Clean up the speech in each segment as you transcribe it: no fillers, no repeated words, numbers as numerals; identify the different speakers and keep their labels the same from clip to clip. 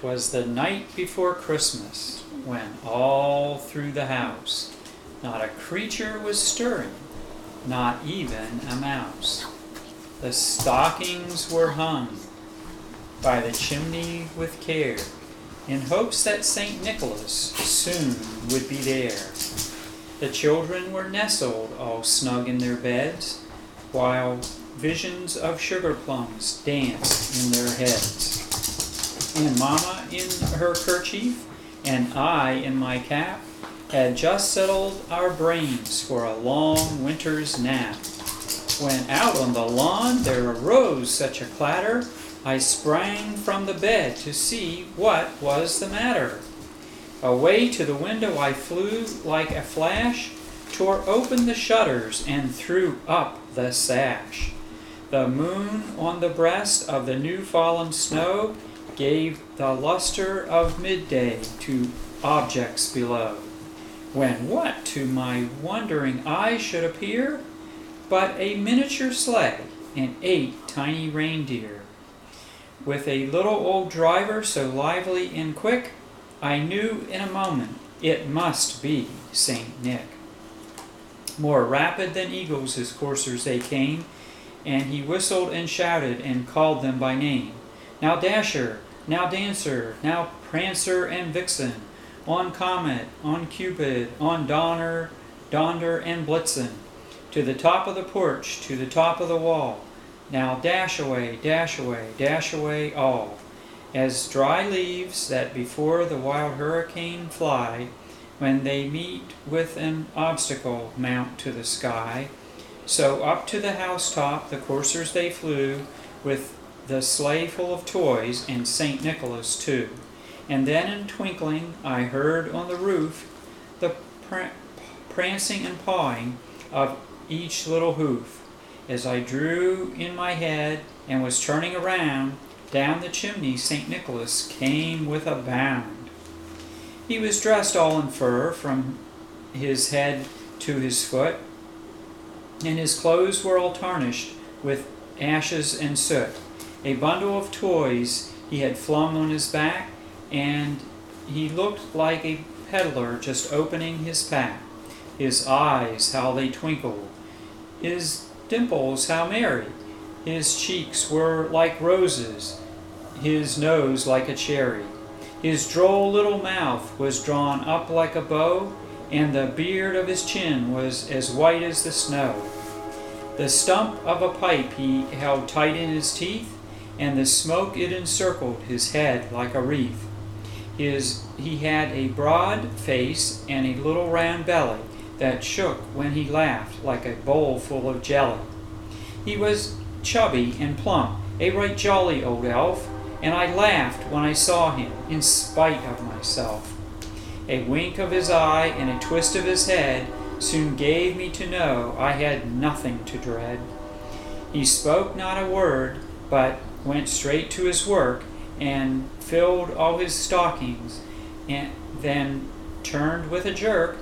Speaker 1: 'Twas the night before Christmas, when all through the house not a creature was stirring, not even a mouse. The stockings were hung by the chimney with care, in hopes that St. Nicholas soon would be there. The children were nestled all snug in their beds, while visions of sugar plums danced in their heads. And Mama in her kerchief, and I in my cap, had just settled our brains for a long winter's nap, when out on the lawn there arose such a clatter, I sprang from the bed to see what was the matter. Away to the window I flew like a flash, tore open the shutters and threw up the sash. The moon on the breast of the new fallen snow gave the luster of midday to objects below, when what to my wondering eye should appear but a miniature sleigh and 8 tiny reindeer. With a little old driver so lively and quick, I knew in a moment it must be Saint Nick. More rapid than eagles his coursers they came, and he whistled and shouted and called them by name. Now Dasher, now Dancer, now Prancer and Vixen, on Comet, on Cupid, on Donner, Donder and Blitzen, to the top of the porch, to the top of the wall. Now dash away, dash away, dash away all. As dry leaves that before the wild hurricane fly, when they meet with an obstacle mount to the sky, so up to the housetop the coursers they flew, with the sleigh full of toys and St. Nicholas too. And then in twinkling I heard on the roof the prancing and pawing of each little hoof. As I drew in my head and was turning around, down the chimney St. Nicholas came with a bound. He was dressed all in fur from his head to his foot, and his clothes were all tarnished with ashes and soot. A bundle of toys he had flung on his back, and he looked like a peddler just opening his pack. His eyes, how they twinkled, his dimples, how merry. His cheeks were like roses, his nose like a cherry. His droll little mouth was drawn up like a bow, and the beard of his chin was as white as the snow. The stump of a pipe he held tight in his teeth, and the smoke it encircled his head like a wreath. He had a broad face and a little round belly that shook when he laughed like a bowl full of jelly. He was chubby and plump, a right jolly old elf, and I laughed when I saw him in spite of myself. A wink of his eye and a twist of his head soon gave me to know I had nothing to dread. He spoke not a word, but went straight to his work and filled all his stockings, and then turned with a jerk,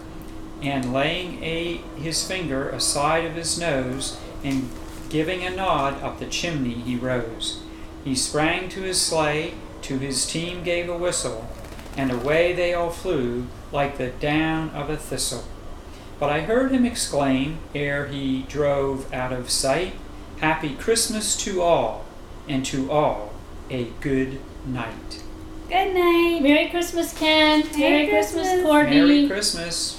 Speaker 1: and laying his finger aside of his nose and giving a nod up the chimney he rose. He sprang to his sleigh, to his team gave a whistle, and away they all flew like the down of a thistle. But I heard him exclaim, ere he drove out of sight, "Happy Christmas to all, and to all a good night."
Speaker 2: Good night.
Speaker 3: Merry Christmas, Ken.
Speaker 2: Merry Christmas,
Speaker 3: Courtney.
Speaker 1: Merry Christmas.